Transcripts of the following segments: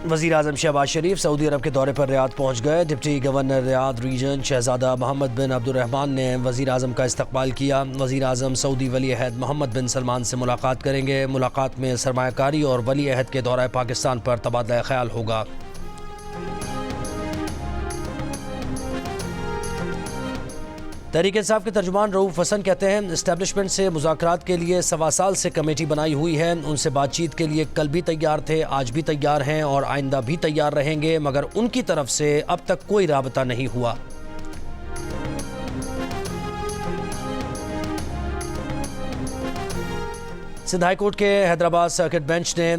वज़ीर आज़म शहबाज शरीफ सऊदी अरब के दौरे पर रियाद पहुँच गए। डिप्टी गवर्नर रियाद रीजन शहजादा मोहम्मद बिन अब्दुर्रहमान ने वज़ीर आज़म का इस्तकबाल किया। वज़ीर आज़म सऊदी वली अहद मोहम्मद बिन सलमान से मुलाकात करेंगे। मुलाकात में सरमायाकारी और वली अहद के दौरा पाकिस्तान पर तबादला ख्याल होगा। तहरीक इंसाफ के तर्जुमान रऊफ हसन कहते हैं, इस्टेब्लिशमेंट से मुज़ाकरात के लिए 1.25 साल से कमेटी बनाई हुई है। उनसे बातचीत के लिए कल भी तैयार थे, आज भी तैयार हैं और आइंदा भी तैयार रहेंगे, मगर उनकी तरफ से अब तक कोई राबता नहीं हुआ। सिंध हाई कोर्ट के हैदराबाद सर्किट बेंच ने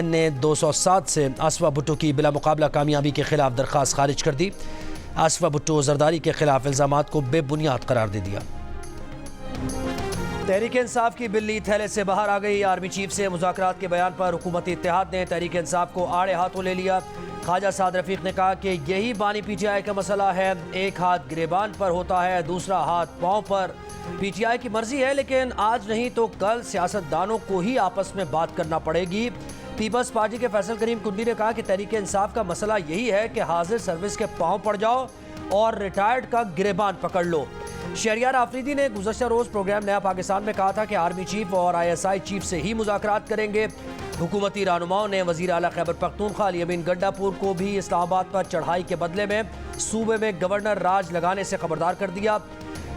NA 207 से आसफा भुट्टो की बिला मुकाबला कामयाबी के खिलाफ दरख्वास्त खारिज कर दी। आसफा भुट्टो जरदारी के खिलाफ इल्जामात को बेबुनियाद करार दे दिया। तहरीक इंसाफ की बिल्ली थैले से बाहर आ गई। आर्मी चीफ से मुज़ाकरात के बयान पर हुकूमती इत्तेहाद ने तहरीक इंसाफ को आड़े हाथों ले लिया। ख्वाजा साद रफीक ने कहा कि यही बानी PTI का मसला है, एक हाथ गिरेबान पर होता है, दूसरा हाथ पाँव पर। PTI की मर्जी है, लेकिन आज नहीं तो कल सियासतदानों को ही आपस में बात करना पड़ेगी। पीपल्स पार्टी के फैसल करीम कुंडी ने कहा कि तहरीक इंसाफ का मसला यही है कि हाजिर सर्विस के पांव पड़ जाओ और रिटायर्ड का गिरेबान पकड़ लो। शहरियार आफरीदी ने गुज़श्ता रोज़ प्रोग्राम नया पाकिस्तान में कहा था कि आर्मी चीफ और ISI चीफ से ही मुज़ाकरात करेंगे। हुकूमती रहनुमाओं ने वज़ीर आला खैबर पख्तूनख्वा अमीन गंडापुर को भी इस्लामाबाद पर चढ़ाई के बदले में सूबे में गवर्नर राज लगाने से खबरदार कर दिया।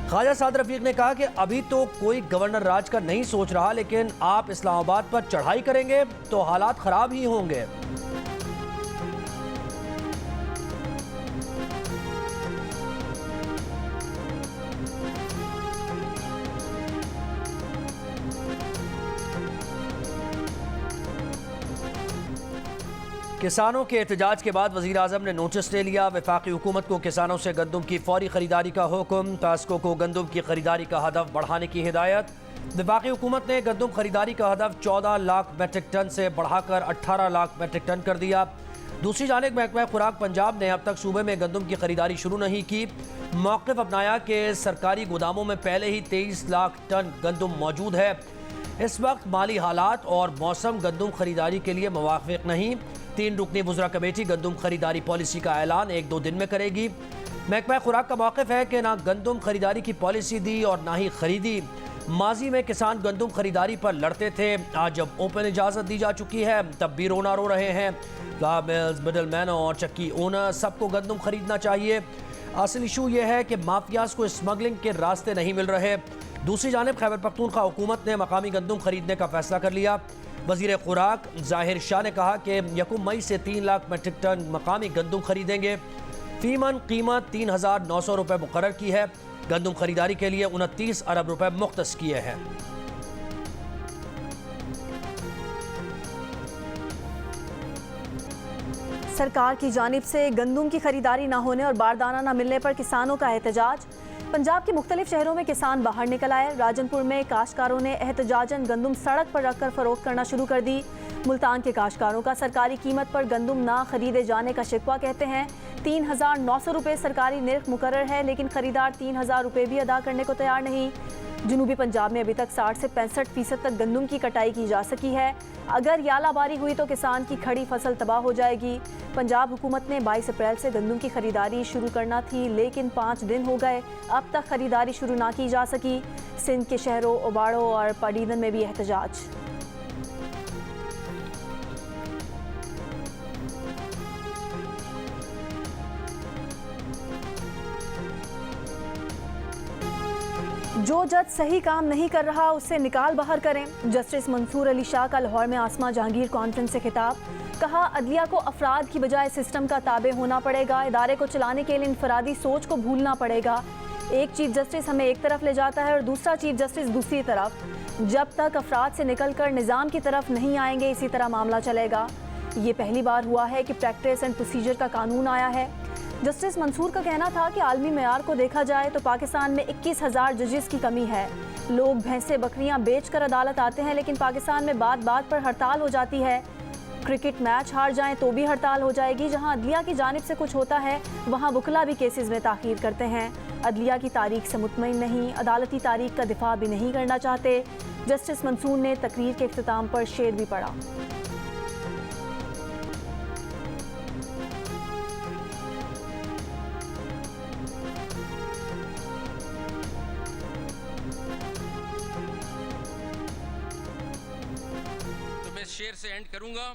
ख्वाजा साद रफीक ने कहा कि अभी तो कोई गवर्नर राज का नहीं सोच रहा, लेकिन आप इस्लामाबाद पर चढ़ाई करेंगे तो हालात ख़राब ही होंगे। किसानों के एहतजाज के बाद वज़ीर आज़म ने नोटिस ले लिया। वफाकी हुकूमत को किसानों से गंदम की फौरी खरीदारी का हुक्म। टास्को को गंदम की खरीदारी का हदफ बढ़ाने की हिदायत। वफाकी हुकूमत ने गंदम खरीदारी का हदफ 14 लाख मेट्रिक टन से बढ़ाकर 18 लाख मेट्रिक टन कर दिया। दूसरी जानिब महकमा खुराक पंजाब ने अब तक सूबे में गंदम की खरीदारी शुरू नहीं की। मौक़िफ़ अपनाया कि सरकारी गोदामों में पहले ही 23 लाख टन गंदम मौजूद है। इस वक्त माली हालात और मौसम गंदम खरीदारी के लिए मुवाफ़िक़ नहीं। 3 रुकनी वुज़रा कमेटी गंदम खरीदारी पॉलिसी का ऐलान 1-2 दिन में करेगी। महकमा खुराक का मौक़िफ़ है कि ना गंदम खरीदारी की पॉलिसी दी और ना ही खरीदी। माजी में किसान गंदम खरीदारी पर लड़ते थे, आज जब ओपन इजाज़त दी जा चुकी है तब भी रोना रो रहे हैं। फ्लावर मिल्स, मिडल मैन और चक्की ओनर सबको गंदम खरीदना चाहिए। असल इशू ये है कि माफियाज को स्मगलिंग के रास्ते नहीं मिल रहे। दूसरी जानिब खैबर पख्तूनख्वा हुकूमत ने मकामी गंदम खरीदने का फैसला कर लिया। वज़ीर खुराक ज़ाहिर शाह ने कहा कि 1 मई से 3 लाख मेट्रिक टन मकामी गंदम खरीदेंगे। फी मन कीमत 3,900 रुपये मुकर्रर की है। गंदम खरीदारी के लिए 29 अरब रुपए मुख्तस किए हैं। सरकार की जानिब से गंदम की खरीदारी न होने और बारदाना न मिलने पर किसानों का एहतजाज। पंजाब के मुख्तलिफ शहरों में किसान बाहर निकल आए। राजनपुर में काश्तकारों ने एहतजाजन गंदम सड़क पर रखकर फरोख्त करना शुरू कर दी। मुल्तान के काश्तकारों का सरकारी कीमत पर गंदम ना खरीदे जाने का शिकवा। कहते हैं 3,900 रुपये सरकारी निर्ख मुकर्रर है, लेकिन खरीदार 3,000 रुपये भी अदा करने को तैयार नहीं। जनूबी पंजाब में अभी तक 60 से 65% तक गंदम की कटाई की जा सकी है। अगर यालाबारी हुई तो किसान की खड़ी फसल तबाह हो जाएगी। पंजाब हुकूमत ने 22 अप्रैल से गंदम की खरीदारी शुरू करना थी, लेकिन 5 दिन हो गए, अब तक खरीदारी शुरू ना की जा सकी। सिंध के शहरों ओबाड़ो और पडीदन में भी एहतजाज। जो जज सही काम नहीं कर रहा उससे निकाल बाहर करें। जस्टिस मंसूर अली शाह का लाहौर में आसमा जहांगीर कॉन्फ्रेंस से खिताब। कहा अदलिया को अफराद की बजाय सिस्टम का ताबे होना पड़ेगा। इदारे को चलाने के लिए इनफरादी सोच को भूलना पड़ेगा। एक चीफ जस्टिस हमें एक तरफ ले जाता है और दूसरा चीफ जस्टिस दूसरी तरफ। जब तक अफराद से निकलकर निज़ाम की तरफ नहीं आएंगे इसी तरह मामला चलेगा। ये पहली बार हुआ है कि प्रैक्टिस एंड प्रोसीजर का कानून आया है। जस्टिस मंसूर का कहना था कि आलमी मेयार को देखा जाए तो पाकिस्तान में 21,000 जजेस की कमी है। लोग भैंसे बकरियां बेचकर अदालत आते हैं, लेकिन पाकिस्तान में बात बात पर हड़ताल हो जाती है। क्रिकेट मैच हार जाएं तो भी हड़ताल हो जाएगी। जहां अदलिया की जानिब से कुछ होता है वहां वकला भी केसेस में ताख़ीर करते हैं। अदलिया की तारीख से मुतमईन नहीं, अदालती तारीख का दिफा भी नहीं करना चाहते। जस्टिस मंसूर ने तकरीर के इख्तिताम पर शेर भी पढ़ा। शेर से एंड करूंगा।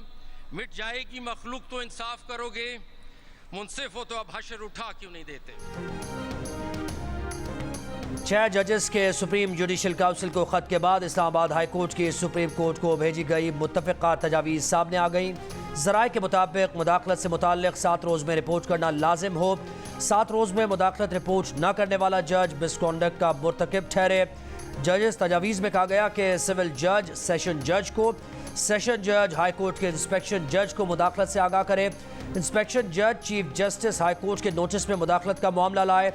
मिट जाएगी मखलूक तो इंसाफ करोगे, मुंसिफ हो तो अब हशर उठा क्यों नहीं देते। 6 जजेस के सुप्रीम जुडिशल काउंसिल को खत के बाद इस्लामाबाद हाई कोर्ट की सुप्रीम कोर्ट को भेजी गई मुत्तफ़िका तजावीज़ सामने आ गई। ज़राए के मुताबिक मुदाखलत से मुताल्लिक़ 7 रोज़ में रिपोर्ट करना लाजिम हो। 7 रोज़ में मुदाखलत रिपोर्ट न करने वाला जज मिसकॉन्डक्ट का मुर्तकिब ठहरे। जजेस तजावीज़ में कहा गया कि सिविल जज सेशन जज को, सेशन जज हाई कोर्ट के इंस्पेक्शन जज को मुदाखलत से आगाह करे। इंस्पेक्शन जज चीफ जस्टिस हाई कोर्ट के नोटिस में मुदाखलत का मामला लाए।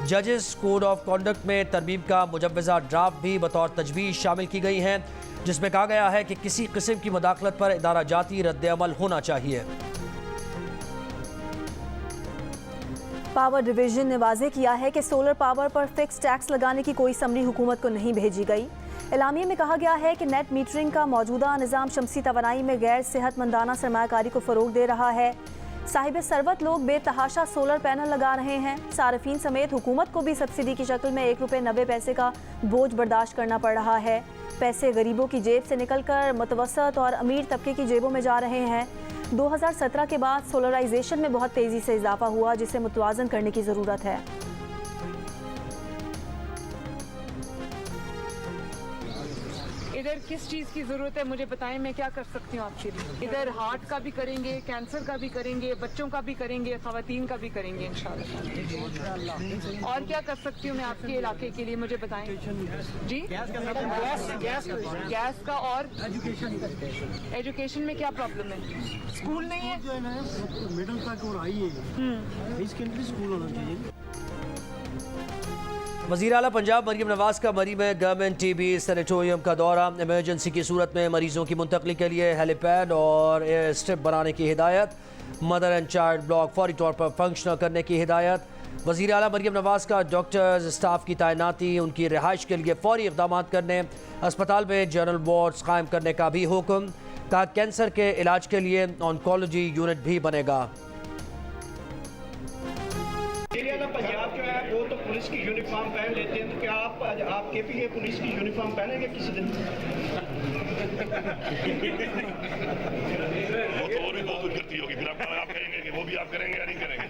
जजेस कोड ऑफ कॉन्डक्ट में तरमीम का मुजव्वज़ा ड्राफ्ट भी बतौर तजवीज़ शामिल की गई हैं, जिसमें कहा गया है कि किसी किस्म की मुदाखलत पर इदारा जाती रद्द-ए-अमल होना चाहिए। पावर डिवीजन ने वाजे किया है कि सोलर पावर पर फिक्स टैक्स लगाने की कोई समरी हुकूमत को नहीं भेजी गई। एलामिया में कहा गया है कि नेट मीटरिंग का मौजूदा निज़ाम शमसी तवानाई में गैर सेहतमंदाना सरमायाकारी को फ़रोग दे रहा है। साहिब सरवत लोग बेतहाशा सोलर पैनल लगा रहे हैं। सार्फिन समेत हुकूमत को भी सब्सिडी की शक्ल में 1 रुपये 90 पैसे का बोझ बर्दाश्त करना पड़ रहा है। पैसे गरीबों की जेब से निकलकर मुतवसत और अमीर तबके की जेबों में जा रहे हैं। 2017 के बाद सोलराइजेशन में बहुत तेज़ी से इजाफा हुआ, जिसे मुतवाज़न करने की ज़रूरत है। इधर किस चीज़ की ज़रूरत है मुझे बताएं, मैं क्या कर सकती हूँ आपके लिए। इधर हार्ट का भी करेंगे, कैंसर का भी करेंगे, बच्चों का भी करेंगे, ख़वातीन का भी करेंगे इंशाल्लाह। और क्या कर सकती हूँ मैं आपके इलाके के लिए, मुझे बताएं जी। गैस का और एजुकेशन में क्या प्रॉब्लम है? स्कूल नहीं है जो है ना मिडिल तक और हाई है, इसके अंदर स्कूल होना चाहिए। वज़ीर आला पंजाब मरीम नवाज का मरी में गवर्नमेंट टीबी सैनिटोरियम का दौरा। इमरजेंसी की सूरत में मरीजों की मुंतकली के लिए हेलीपैड और एयर स्ट्रिप बनाने की हिदायत। मदर एंड चाइल्ड ब्लॉक फौरी तौर पर फंक्शनल करने की हिदायत। वज़ीर आला मरीम नवाज का डॉक्टर्स स्टाफ की तैनाती, उनकी रिहाइश के लिए फौरी इक़दाम करने, अस्पताल में जनरल वार्ड्स कायम करने का भी हुक्म। कहा कैंसर के इलाज के लिए ऑन्कोलॉजी यूनिट भी बनेगा। पंजाब जो है वो तो पुलिस की यूनिफॉर्म पहन लेते हैं, तो क्या आप के पुलिस की यूनिफॉर्म पहनेंगे किसी दिन? वो तो और भी बहुत कुछ करती होगी, फिर आप कहेंगे कि वो भी आप करेंगे या नहीं करेंगे।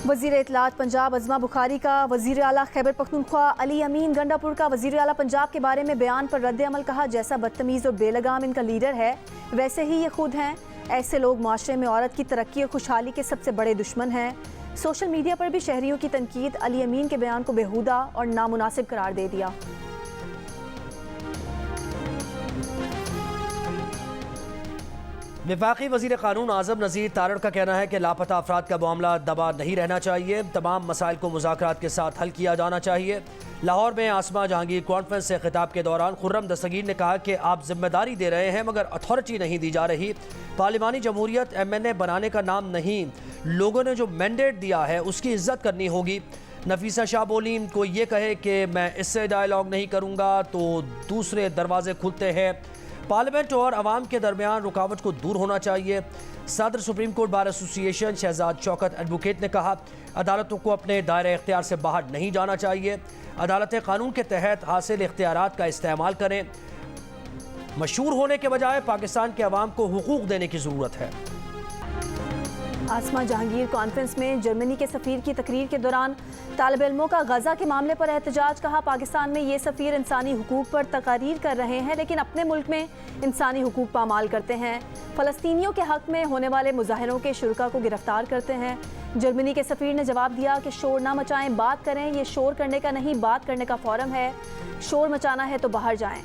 वज़ीर इत्तलात पंजाब अज़मा बुखारी का वज़ीर आला खैबर पख्तूनख्वा अली अमीन गंडापुर का वज़ीर आला पंजाब के बारे में बयान पर रद्द-ए-अमल। कहा जैसा बदतमीज़ और बेलगाम इनका लीडर है वैसे ही ये खुद हैं। ऐसे लोग माशरे में औरत की तरक्की और खुशहाली के सबसे बड़े दुश्मन हैं। सोशल मीडिया पर भी शहरियों की तनकीद। अली अमीन के बयान को बेहुदा और नामुनासिब करार दे दिया। वफाकी वज़ीर क़ानून आज़म नज़ीर तारड़ का कहना है कि लापता अफराद का मामला दबा नहीं रहना चाहिए, तमाम मसाइल को मुज़ाकरात के साथ हल किया जाना चाहिए। लाहौर में आसमा जहांगीर कॉन्फ्रेंस से खिताब के दौरान खुर्रम दस्तगीर ने कहा कि आप जिम्मेदारी दे रहे हैं मगर अथॉरिटी नहीं दी जा रही। पार्लिमानी जमहूरियत MNA बनाने का नाम नहीं, लोगों ने जो मैंडेट दिया है उसकी इज्जत करनी होगी। नफीसा शाह बोली, कोई ये कहे कि मैं इससे डायलॉग नहीं करूँगा तो दूसरे दरवाजे खुलते हैं। पार्लियामेंट और अवाम के दरमियान रुकावट को दूर होना चाहिए। सदर supreme court bar association Shahzad Shaukat advocate ने कहा अदालतों को अपने दायरे इख्तियार से बाहर नहीं जाना चाहिए। अदालतें कानून के तहत हासिल इख्तियारात का इस्तेमाल करें। मशहूर होने के बजाय पाकिस्तान के अवाम को हुकूक देने की ज़रूरत है। आसमा जहांगीर कॉन्फ्रेंस में जर्मनी के सफ़ीर की तकरीर के दौरान तालिब इल्मों का गजा के मामले पर एहतजाज। कहा पाकिस्तान में ये सफ़ीर इंसानी हुकूक पर तकारीर कर रहे हैं लेकिन अपने मुल्क में इंसानी हुकूक पामाल करते हैं। फ़लस्तीनियों के हक़ में होने वाले मुजाहिरों के शुरका को गिरफ्तार करते हैं। जर्मनी के सफ़ीर ने जवाब दिया कि शोर ना मचाएं, बात करें। ये शोर करने का नहीं, बात करने का फोरम है। शोर मचाना है तो बाहर जाएं।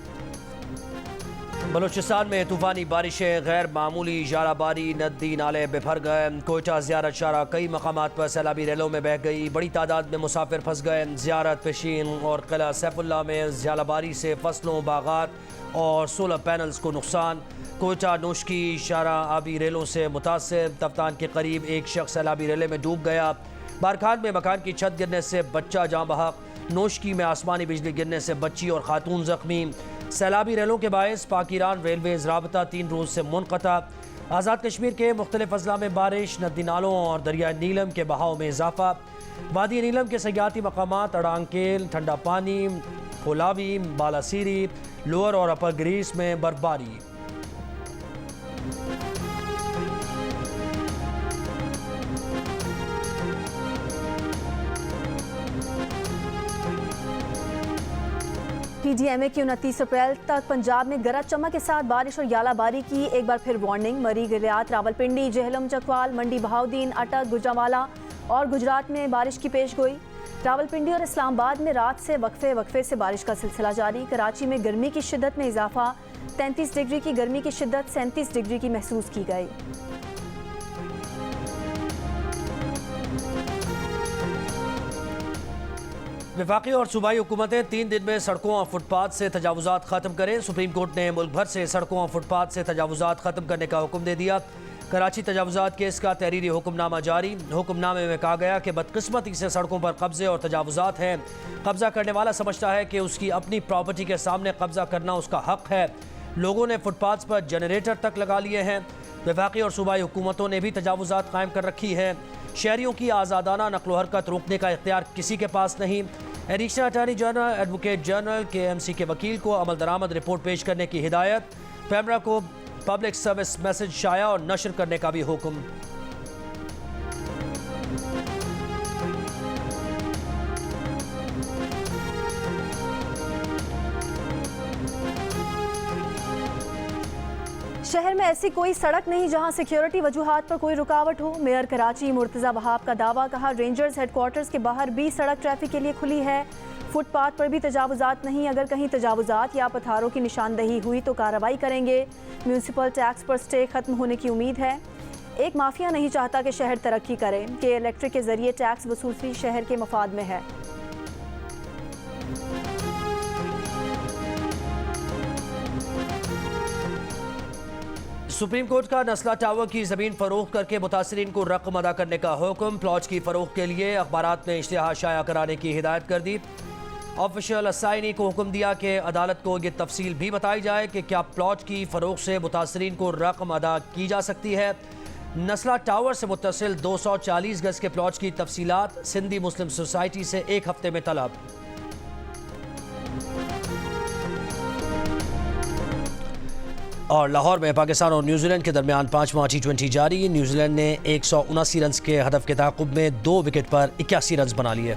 बलूचिस्तान में तूफ़ानी बारिशें, गैर मामूली जाराबारी, नदी नाले बिफर गए। कोयटा ज़ियारत शाहरा कई मकामात पर सैलाबी रेलों में बह गई। बड़ी तादाद में मुसाफिर फंस गए। ज़ियारत, पेशीन और किला सैफुल्ला में जाराबारी से फसलों, बागात और सोलर पैनल्स को नुकसान। कोयटा नोशकी शाहरा आबी रेलों से मुतासिर। तफ्तान के करीब एक शख्स सैलाबी रेले में डूब गया। बारखान में मकान की छत गिरने से बच्चा जाँ बहक। नोशकी में आसमानी बिजली गिरने से बच्ची और खातून जख्मी। सैलाबी रेलों के बायस पाक ईरान रेलवेज़ राबता 3 रोज़ से मुनक़ता। आज़ाद कश्मीर के मुख्तलिफ अजला में बारिश, नदी नालों और दरिया नीलम के बहाव में इजाफा। वादी नीलम के सयाहती मकामात अड़ांकेल, ठंडा पानी, कोलावी, बालासीरी, लोअर और अपर ग्रीस में बर्फबारी। PDMA की 29 अप्रैल तक पंजाब में गरज चमक के साथ बारिश और यालाबारी की एक बार फिर वार्निंग। मरी, गिलियात, रावलपिंडी, जेहलम, चकवाल, मंडी बहाउद्दीन, अटक, गुजरांवाला और गुजरात में बारिश की पेशगोई। रावलपिंडी और इस्लामाबाद में रात से वक्फे से बारिश का सिलसिला जारी। कराची में गर्मी की शिद्दत में इजाफा, 33 डिग्री की गर्मी की शिद्दत 37 डिग्री की महसूस की गई। वफाकी और सूबाई हुकूमतें 3 दिन में सड़कों और फुटपाथ से तजावुजात ख़त्म करें। सुप्रीम कोर्ट ने मुल्क भर से सड़कों और फुटपाथ से तजावुजात ख़त्म करने का हुक्म दे दिया। कराची तजावुजात केस का तहरीरी हुक्मनामा जारी। हुक्मनामे में कहा गया कि बदकिस्मती से सड़कों पर कब्जे और तजावुजात हैं। कब्जा करने वाला समझता है कि उसकी अपनी प्रॉपर्टी के सामने कब्जा करना उसका हक है। लोगों ने फुटपाथ पर जनरेटर तक लगा लिए हैं। वफाकी और सूबाई हुकूमतों ने भी तजावुजात कायम कर रखी है। शहरियों की आज़ादाना नकलो हरकत रोकने का इख्तियार किसी के पास नहीं। Additional attorney general, advocate general KMC के वकील को अमल दरामद रिपोर्ट पेश करने की हिदायत। पैमरा को पब्लिक सर्विस मैसेज शाया और नशर करने का भी हुक्म। शहर में ऐसी कोई सड़क नहीं जहां सिक्योरिटी वजूहात पर कोई रुकावट हो। मेयर कराची मुर्तज़ा वहाब का दावा। कहा, रेंजर्स हेडक्वार्टर्स के बाहर भी सड़क ट्रैफिक के लिए खुली है। फुटपाथ पर भी तजावुजात नहीं। अगर कहीं तजावुजात या पत्थरों की निशानदही हुई तो कार्रवाई करेंगे। म्यूनसिपल टैक्स पर स्टे खत्म होने की उम्मीद है। एक माफिया नहीं चाहता कि शहर तरक्की करे। कि इलेक्ट्रिक के जरिए टैक्स वसूली शहर के मफाद में है। सुप्रीम कोर्ट का नस्ला टावर की ज़मीन फरोख्त करके मुतासरीन को रकम अदा करने का हुक्म। प्लॉट की फ़रोख्त के लिए अखबारात में इश्तिहार शाया कराने की हिदायत कर दी। ऑफिशियल असाइनी को हुक्म दिया कि अदालत को ये तफसील भी बताई जाए कि क्या प्लॉट की फ़रोख्त से मुतासरीन को रकम अदा की जा सकती है। नस्ला टावर से मुत्तसिल 240 गज के प्लॉट की तफसीलात सिंधी मुस्लिम सोसाइटी से 1 हफ्ते में तलब। और लाहौर में पाकिस्तान और न्यूजीलैंड के दरमियान 5वां T20 जारी। न्यूजीलैंड ने 179 रन के हदफ के ताक़ुब में 2 विकेट पर 81 रन बना लिए।